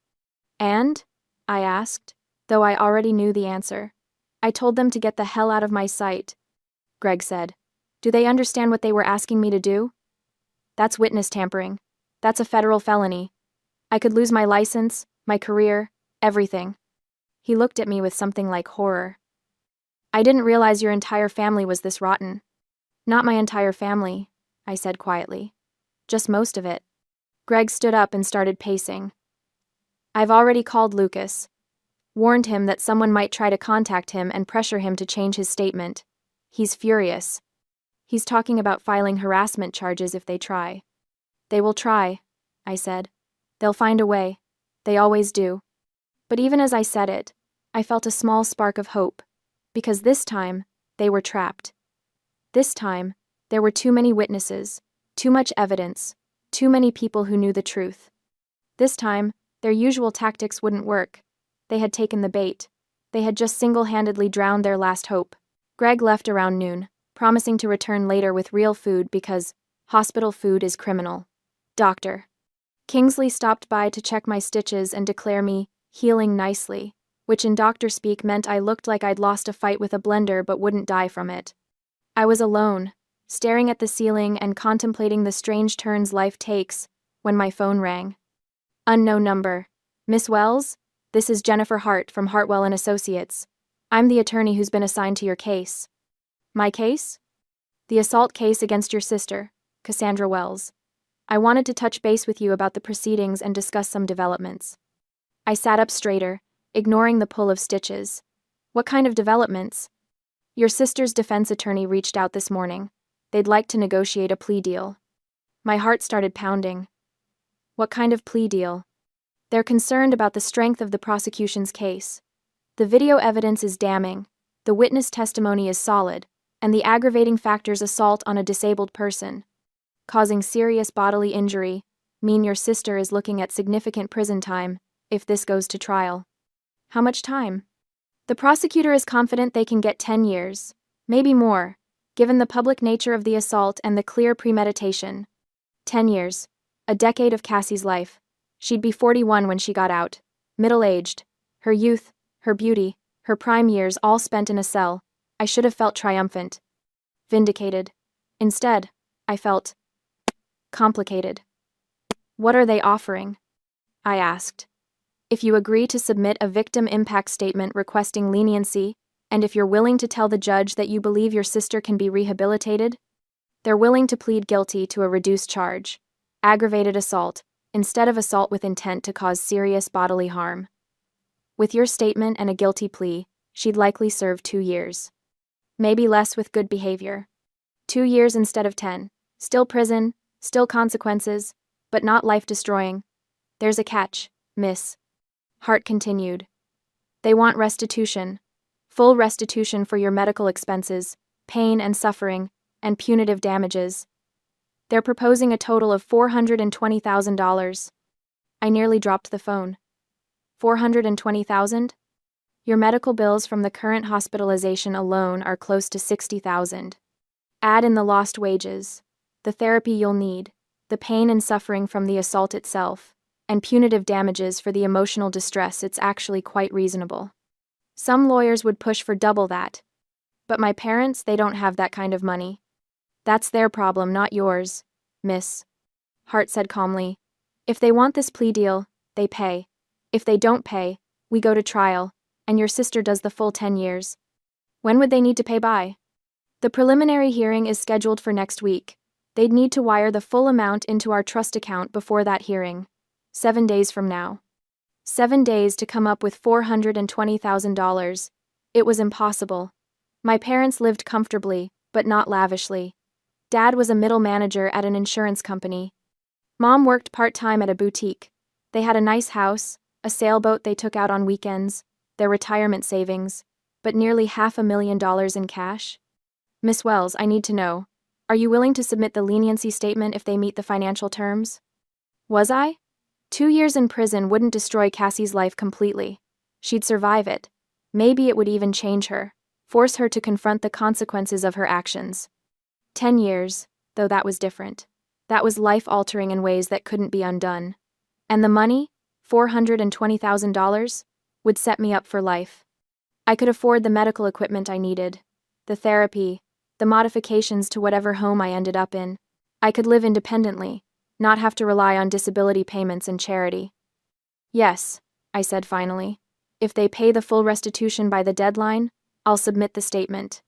And? I asked, though I already knew the answer. I told them to get the hell out of my sight. Greg said. Do they understand what they were asking me to do? That's witness tampering. That's a federal felony. I could lose my license, my career, everything. He looked at me with something like horror. I didn't realize your entire family was this rotten. Not my entire family, I said quietly. Just most of it. Greg stood up and started pacing. I've already called Lucas. Warned him that someone might try to contact him and pressure him to change his statement. He's furious. He's talking about filing harassment charges if they try. They will try, I said. They'll find a way. They always do. But even as I said it, I felt a small spark of hope, because this time, they were trapped. This time, there were too many witnesses, too much evidence, too many people who knew the truth. This time, their usual tactics wouldn't work. They had taken the bait. They had just single-handedly drowned their last hope. Greg left around noon, promising to return later with real food because hospital food is criminal. Doctor. Kingsley stopped by to check my stitches and declare me healing nicely, which in doctor speak meant I looked like I'd lost a fight with a blender but wouldn't die from it. I was alone, staring at the ceiling and contemplating the strange turns life takes, when my phone rang. Unknown number. Miss Wells? This is Jennifer Hart from Hartwell and Associates. I'm the attorney who's been assigned to your case. My case? The assault case against your sister, Cassandra Wells. I wanted to touch base with you about the proceedings and discuss some developments. I sat up straighter, ignoring the pull of stitches. What kind of developments? Your sister's defense attorney reached out this morning. They'd like to negotiate a plea deal. My heart started pounding. What kind of plea deal? They're concerned about the strength of the prosecution's case. The video evidence is damning, the witness testimony is solid, and the aggravating factors assault on a disabled person, causing serious bodily injury, mean your sister is looking at significant prison time, if this goes to trial. How much time? The prosecutor is confident they can get 10 years, maybe more. given the public nature of the assault and the clear premeditation. 10 years. A decade of Cassie's life. She'd be 41 when she got out. Middle-aged. Her youth, her beauty, her prime years all spent in a cell. I should have felt triumphant. Vindicated. Instead, I felt complicated. What are they offering? I asked. If you agree to submit a victim impact statement requesting leniency, and if you're willing to tell the judge that you believe your sister can be rehabilitated, they're willing to plead guilty to a reduced charge, aggravated assault, instead of assault with intent to cause serious bodily harm. With your statement and a guilty plea, she'd likely serve 2 years. Maybe less with good behavior. 2 years instead of 10. Still prison, still consequences, but not life-destroying. There's a catch, miss. Hart continued. They want restitution. Full restitution for your medical expenses, pain and suffering, and punitive damages. They're proposing a total of $420,000. I nearly dropped the phone. $420,000? Your medical bills from the current hospitalization alone are close to $60,000. Add in the lost wages, the therapy you'll need, the pain and suffering from the assault itself, and punitive damages for the emotional distress. It's actually quite reasonable. Some lawyers would push for double that. But my parents, they don't have that kind of money. That's their problem, not yours, miss. Hart said calmly. If they want this plea deal, they pay. If they don't pay, we go to trial, and your sister does the full 10 years. When would they need to pay by? The preliminary hearing is scheduled for next week. They'd need to wire the full amount into our trust account before that hearing. 7 days from now. 7 days to come up with $420,000. It was impossible. My parents lived comfortably, but not lavishly. Dad was a middle manager at an insurance company. Mom worked part-time at a boutique. They had a nice house, a sailboat they took out on weekends, their retirement savings, but nearly $500,000 in cash. Miss Wells, I need to know. Are you willing to submit the leniency statement if they meet the financial terms? Was I? 2 years in prison wouldn't destroy Cassie's life completely. She'd survive it. Maybe it would even change her, force her to confront the consequences of her actions. 10 years, though, that was different. That was life-altering in ways that couldn't be undone. And the money, $420,000, would set me up for life. I could afford the medical equipment I needed, the therapy, the modifications to whatever home I ended up in. I could live independently, not have to rely on disability payments and charity. Yes, I said finally. If they pay the full restitution by the deadline, I'll submit the statement.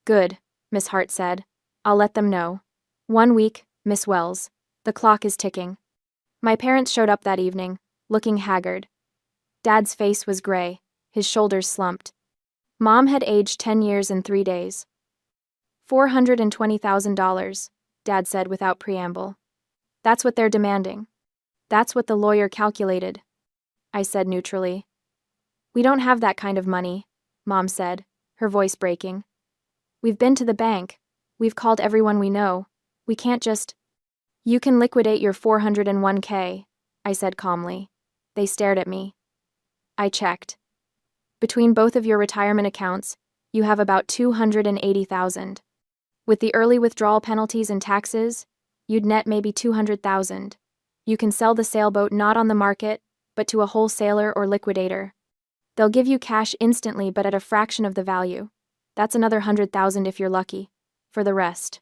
Good, Miss Hart said. I'll let them know. 1 week, Miss Wells. The clock is ticking. My parents showed up that evening, looking haggard. Dad's face was gray, his shoulders slumped. Mom had aged 10 years in 3 days. $420,000, Dad said without preamble. That's what they're demanding. That's what the lawyer calculated, I said neutrally. We don't have that kind of money, Mom said, her voice breaking. We've been to the bank. We've called everyone we know. We can't just... You can liquidate your $401k, I said calmly. They stared at me. I checked. Between both of your retirement accounts, you have about $280,000. With the early withdrawal penalties and taxes, you'd net maybe $200,000. You can sell the sailboat not on the market, but to a wholesaler or liquidator. They'll give you cash instantly but at a fraction of the value. That's another $100,000 if you're lucky. For the rest.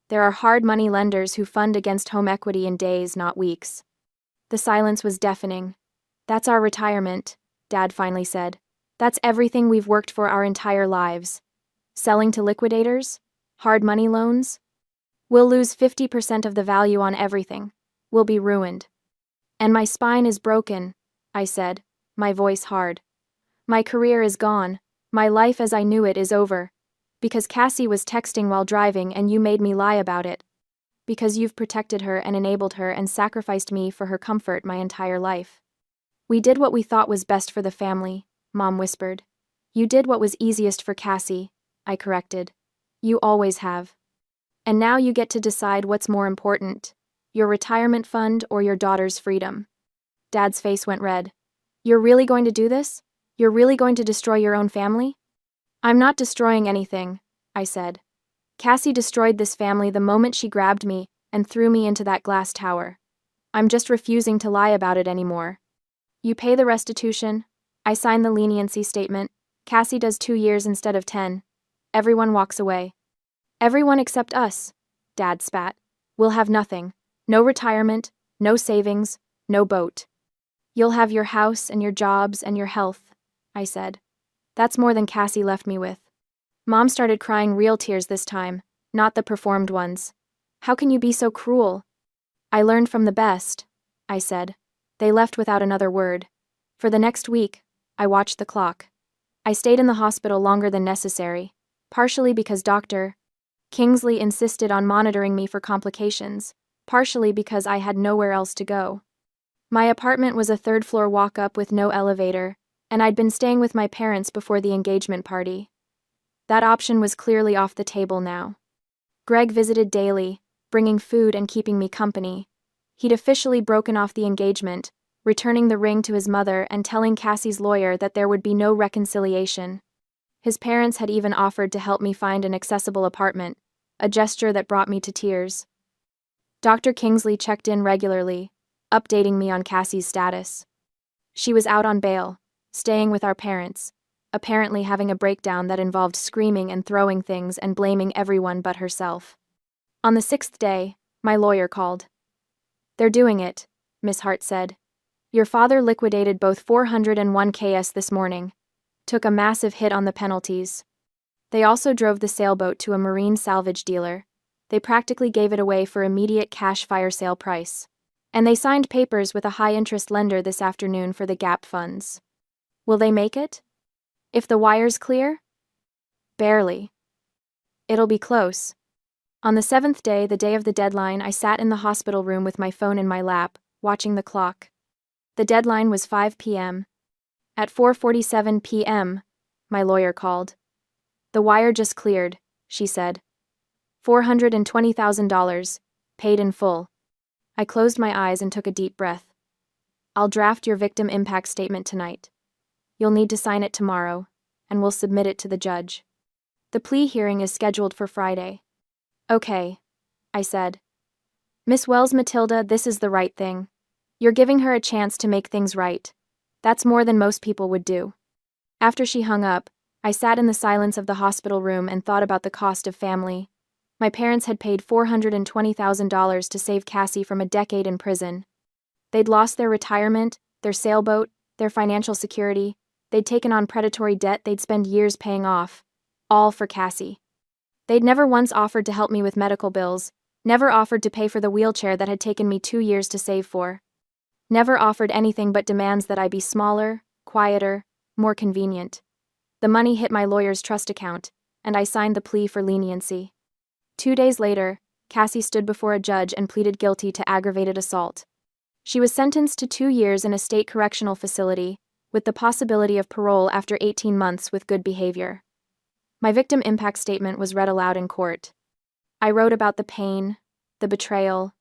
There are hard money lenders who fund against home equity in days, not weeks. The silence was deafening. That's our retirement, Dad finally said. That's everything we've worked for our entire lives. Selling to liquidators? Hard money loans? We'll lose 50% of the value on everything. We'll be ruined. And my spine is broken, I said, my voice hard. My career is gone. My life as I knew it is over. Because Cassie was texting while driving and you made me lie about it. Because you've protected her and enabled her and sacrificed me for her comfort my entire life. We did what we thought was best for the family, Mom whispered. You did what was easiest for Cassie, I corrected. You always have. And now you get to decide what's more important, your retirement fund or your daughter's freedom. Dad's face went red. You're really going to do this? You're really going to destroy your own family? I'm not destroying anything, I said. Cassie destroyed this family the moment she grabbed me and threw me into that glass tower. I'm just refusing to lie about it anymore. You pay the restitution. I sign the leniency statement. Cassie does 2 years instead of 10. Everyone walks away. Everyone except us, Dad spat. We'll have nothing. No retirement, no savings, no boat. You'll have your house and your jobs and your health, I said. That's more than Cassie left me with. Mom started crying real tears this time, not the performed ones. How can you be so cruel? I learned from the best, I said. They left without another word. For the next week, I watched the clock. I stayed in the hospital longer than necessary, partially because Dr. Kingsley insisted on monitoring me for complications, partially because I had nowhere else to go. My apartment was a third-floor walk-up with no elevator, and I'd been staying with my parents before the engagement party. That option was clearly off the table now. Greg visited daily, bringing food and keeping me company. He'd officially broken off the engagement, returning the ring to his mother and telling Cassie's lawyer that there would be no reconciliation. His parents had even offered to help me find an accessible apartment, a gesture that brought me to tears. Dr. Kingsley checked in regularly, updating me on Cassie's status. She was out on bail, staying with our parents, apparently having a breakdown that involved screaming and throwing things and blaming everyone but herself. On the 6th day, my lawyer called. They're doing it, Miss Hart said. Your father liquidated both 401 KS this morning. Took a massive hit on the penalties. They also drove the sailboat to a marine salvage dealer. They practically gave it away for immediate cash fire sale price. And they signed papers with a high-interest lender this afternoon for the gap funds. Will they make it? If the wire's clear? Barely. It'll be close. On the 7th day, the day of the deadline, I sat in the hospital room with my phone in my lap, watching the clock. The deadline was 5 p.m. At 4:47 p.m., my lawyer called. The wire just cleared, she said. $420,000, paid in full. I closed my eyes and took a deep breath. I'll draft your victim impact statement tonight. You'll need to sign it tomorrow, and we'll submit it to the judge. The plea hearing is scheduled for Friday. Okay, I said. Miss Wells Matilda, this is the right thing. You're giving her a chance to make things right. That's more than most people would do. After she hung up, I sat in the silence of the hospital room and thought about the cost of family. My parents had paid $420,000 to save Cassie from a decade in prison. They'd lost their retirement, their sailboat, their financial security. They'd taken on predatory debt they'd spend years paying off. All for Cassie. They'd never once offered to help me with medical bills, never offered to pay for the wheelchair that had taken me 2 years to save for. Never offered anything but demands that I be smaller, quieter, more convenient. The money hit my lawyer's trust account, and I signed the plea for leniency. 2 days later, Cassie stood before a judge and pleaded guilty to aggravated assault. She was sentenced to 2 years in a state correctional facility, with the possibility of parole after 18 months with good behavior. My victim impact statement was read aloud in court. I wrote about the pain, the betrayal,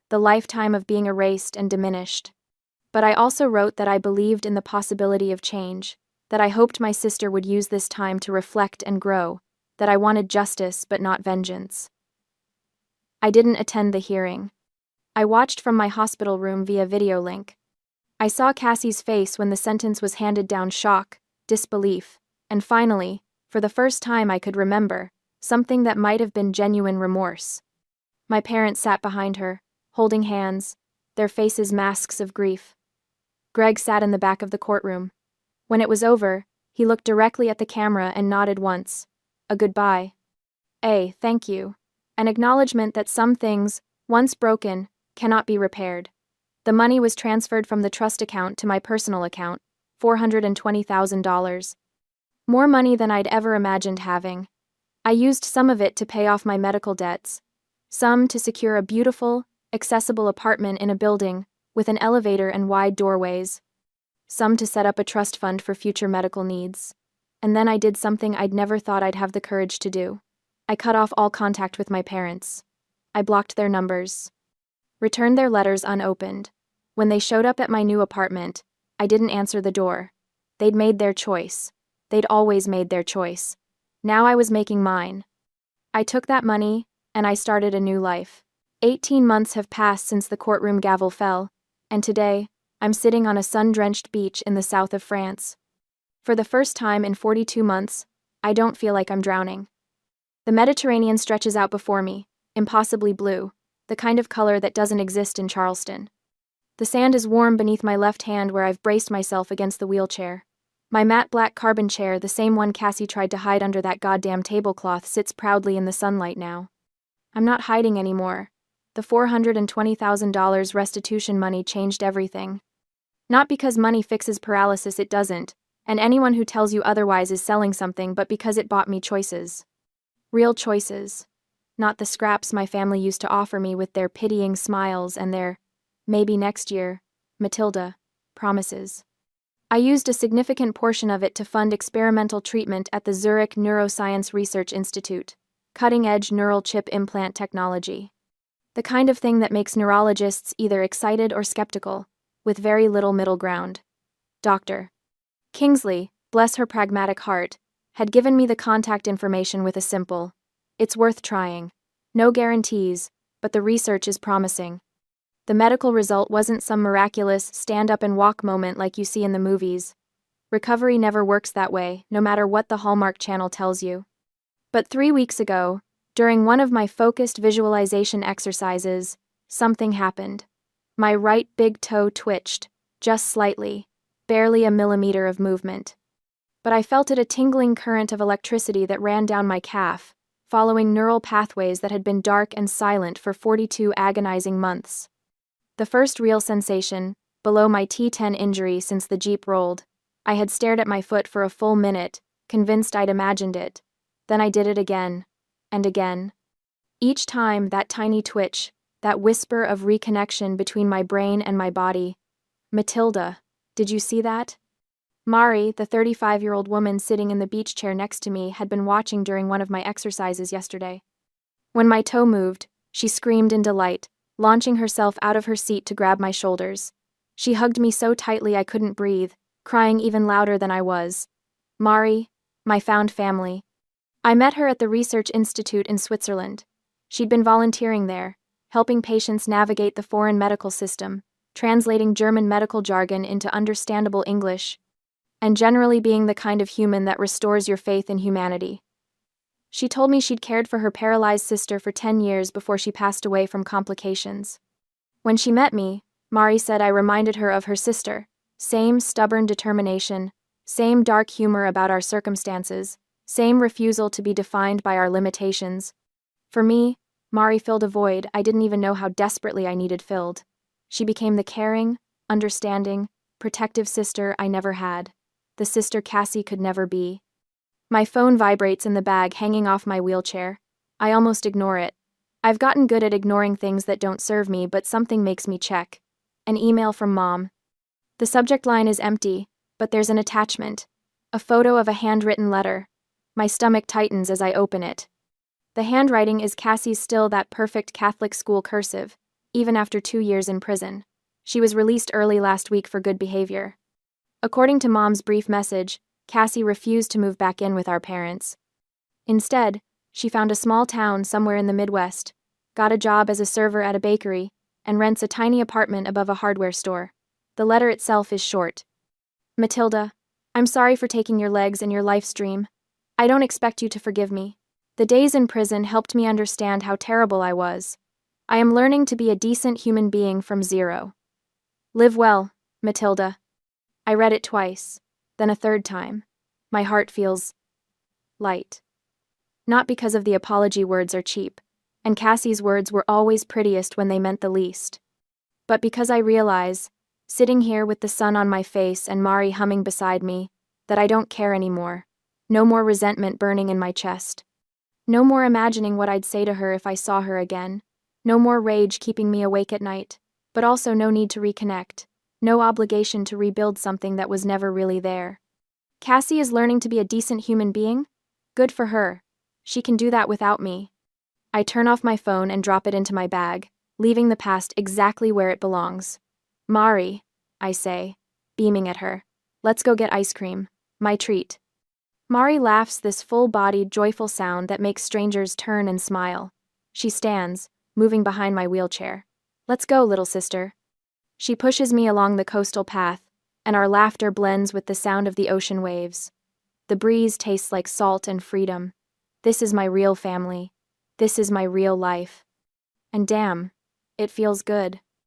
the lifetime of being erased and diminished. But I also wrote that I believed in the possibility of change, that I hoped my sister would use this time to reflect and grow, that I wanted justice but not vengeance. I didn't attend the hearing. I watched from my hospital room via video link. I saw Cassie's face when the sentence was handed down: shock, disbelief, and finally, for the first time I could remember, something that might have been genuine remorse. My parents sat behind her, holding hands, their faces masks of grief. Greg sat in the back of the courtroom. When it was over, he looked directly at the camera and nodded once. A goodbye. A thank you. An acknowledgement that some things, once broken, cannot be repaired. The money was transferred from the trust account to my personal account, $420,000. More money than I'd ever imagined having. I used some of it to pay off my medical debts, some to secure a beautiful, accessible apartment in a building with an elevator and wide doorways, some to set up a trust fund for future medical needs. And then I did something I'd never thought I'd have the courage to do. I cut off all contact with my parents. I blocked their numbers. Returned their letters unopened. When they showed up at my new apartment, I didn't answer the door. They'd made their choice. They'd always made their choice. Now I was making mine. I took that money, and I started a new life. 18 months have passed since the courtroom gavel fell, and today, I'm sitting on a sun-drenched beach in the south of France. For the first time in 42 months, I don't feel like I'm drowning. The Mediterranean stretches out before me, impossibly blue, the kind of color that doesn't exist in Charleston. The sand is warm beneath my left hand where I've braced myself against the wheelchair. My matte black carbon chair, the same one Cassie tried to hide under that goddamn tablecloth, sits proudly in the sunlight now. I'm not hiding anymore. The $420,000 restitution money changed everything. Not because money fixes paralysis, it doesn't, and anyone who tells you otherwise is selling something, but because it bought me choices. Real choices. Not the scraps my family used to offer me with their pitying smiles and their, maybe next year, Matilda, promises. I used a significant portion of it to fund experimental treatment at the Zurich Neuroscience Research Institute, cutting-edge neural chip implant technology. The kind of thing that makes neurologists either excited or skeptical, with very little middle ground. Dr. Kingsley, bless her pragmatic heart, had given me the contact information with a simple, "It's worth trying. No guarantees, but the research is promising." The medical result wasn't some miraculous stand-up-and-walk moment like you see in the movies. Recovery never works that way, no matter what the Hallmark Channel tells you. But 3 weeks ago, during one of my focused visualization exercises, something happened. My right big toe twitched, just slightly, barely a millimeter of movement. But I felt it, a tingling current of electricity that ran down my calf, following neural pathways that had been dark and silent for 42 agonizing months. The first real sensation, below my T10 injury since the Jeep rolled. I had stared at my foot for a full minute, convinced I'd imagined it. Then I did it again, and again. Each time, that tiny twitch, that whisper of reconnection between my brain and my body. "Matilda, did you see that?" Mari, the 35-year-old woman sitting in the beach chair next to me, had been watching during one of my exercises yesterday. When my toe moved, she screamed in delight, launching herself out of her seat to grab my shoulders. She hugged me so tightly I couldn't breathe, crying even louder than I was. Mari, my found family. I met her at the Research Institute in Switzerland. She'd been volunteering there, helping patients navigate the foreign medical system, translating German medical jargon into understandable English, and generally being the kind of human that restores your faith in humanity. She told me she'd cared for her paralyzed sister for 10 years before she passed away from complications. When she met me, Mari said I reminded her of her sister. Same stubborn determination, same dark humor about our circumstances, same refusal to be defined by our limitations. For me, Mari filled a void I didn't even know how desperately I needed filled. She became the caring, understanding, protective sister I never had, the sister Cassie could never be. My phone vibrates in the bag hanging off my wheelchair. I almost ignore it. I've gotten good at ignoring things that don't serve me, but something makes me check. An email from Mom. The subject line is empty, but there's an attachment. A photo of a handwritten letter. My stomach tightens as I open it. The handwriting is Cassie's, still that perfect Catholic school cursive, even after 2 years in prison. She was released early last week for good behavior. According to Mom's brief message, Cassie refused to move back in with our parents. Instead, she found a small town somewhere in the Midwest, got a job as a server at a bakery, and rents a tiny apartment above a hardware store. The letter itself is short. "Matilda, I'm sorry for taking your legs and your life's dream. I don't expect you to forgive me. The days in prison helped me understand how terrible I was. I am learning to be a decent human being from zero. Live well, Matilda." I read it twice, then a third time. My heart feels light. Not because of the apology words are cheap, and Cassie's words were always prettiest when they meant the least, but because I realize, sitting here with the sun on my face and Mari humming beside me, that I don't care anymore. No more resentment burning in my chest. No more imagining what I'd say to her if I saw her again. No more rage keeping me awake at night, but also no need to reconnect. No obligation to rebuild something that was never really there. Cassie is learning to be a decent human being? Good for her. She can do that without me. I turn off my phone and drop it into my bag, leaving the past exactly where it belongs. "Mari," I say, beaming at her. "Let's go get ice cream. My treat." Mari laughs, this full-bodied, joyful sound that makes strangers turn and smile. She stands, moving behind my wheelchair. Let's go, little sister. She pushes me along the coastal path, and our laughter blends with the sound of the ocean waves. The breeze tastes like salt and freedom. This is my real family. This is my real life. And damn, it feels good.